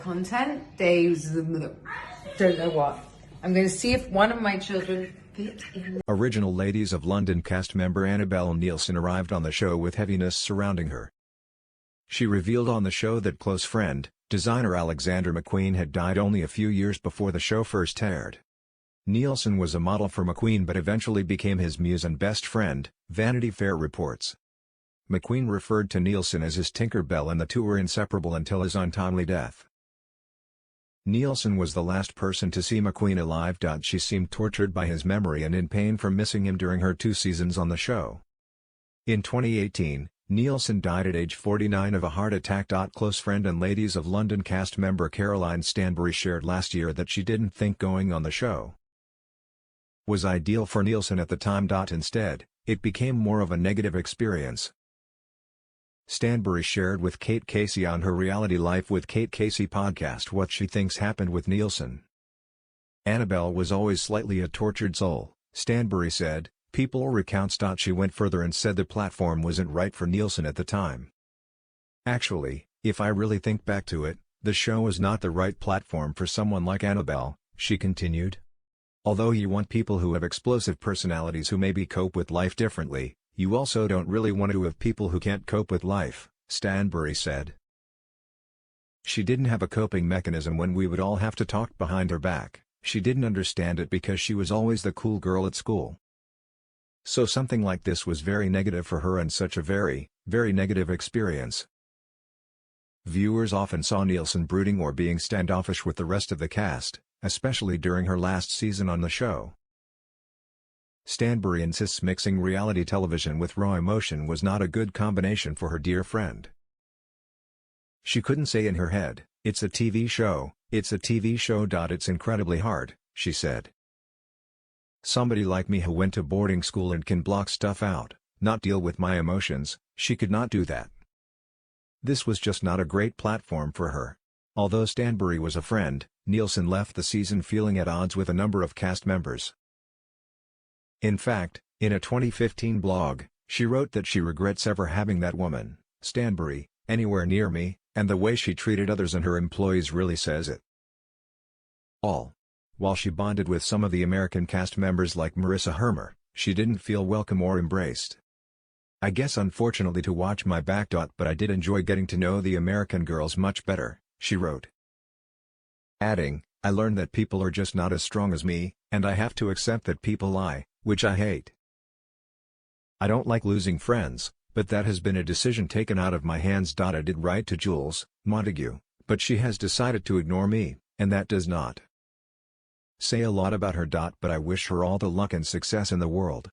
Content days, don't know what. I'm going to see if one of my children fit in. Original Ladies of London cast member Annabelle Neilson arrived on the show with heaviness surrounding her. She revealed on the show that close friend, designer Alexander McQueen had died only a few years before the show first aired. Neilson was a model for McQueen but eventually became his muse and best friend, Vanity Fair reports. McQueen referred to Neilson as his Tinker Bell and the two were inseparable until his untimely death. Neilson was the last person to see McQueen alive. She seemed tortured by his memory and in pain from missing him during her 2 seasons on the show. In 2018, Neilson died at age 49 of a heart attack. Close friend and Ladies of London cast member Caroline Stanbury shared last year that she didn't think going on the show was ideal for Neilson at the time. Instead, it became more of a negative experience. Stanbury shared with Kate Casey on her Reality Life with Kate Casey podcast what she thinks happened with Neilson. Annabelle was always slightly a tortured soul, Stanbury said. People recounts. She went further and said the platform wasn't right for Neilson at the time. Actually, if I really think back to it, the show was not the right platform for someone like Annabelle, she continued. Although you want people who have explosive personalities who maybe cope with life differently, you also don't really want to have people who can't cope with life, Stanbury said. She didn't have a coping mechanism when we would all have to talk behind her back. She didn't understand it because she was always the cool girl at school. So something like this was very negative for her and such a very, very negative experience. Viewers often saw Neilson brooding or being standoffish with the rest of the cast, especially during her last season on the show. Stanbury insists mixing reality television with raw emotion was not a good combination for her dear friend. She couldn't say in her head, "It's a TV show, it's a TV show. It's incredibly hard," she said. Somebody like me who went to boarding school and can block stuff out, not deal with my emotions, she could not do that. This was just not a great platform for her. Although Stanbury was a friend, Neilson left the season feeling at odds with a number of cast members. In fact, in a 2015 blog, she wrote that she regrets ever having that woman, Stanbury, anywhere near me, and the way she treated others and her employees really says it all. While she bonded with some of the American cast members like Marissa Hermer, she didn't feel welcome or embraced. I guess unfortunately to watch my back. But I did enjoy getting to know the American girls much better, she wrote. Adding, I learned that people are just not as strong as me, and I have to accept that people lie, which I hate. I don't like losing friends, but that has been a decision taken out of my hands. I did write to Jules Montague, but she has decided to ignore me, and that does not say a lot about her. But I wish her all the luck and success in the world.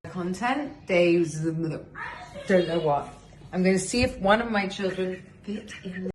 Content days, don't know what. I'm going to see if one of my children fit in.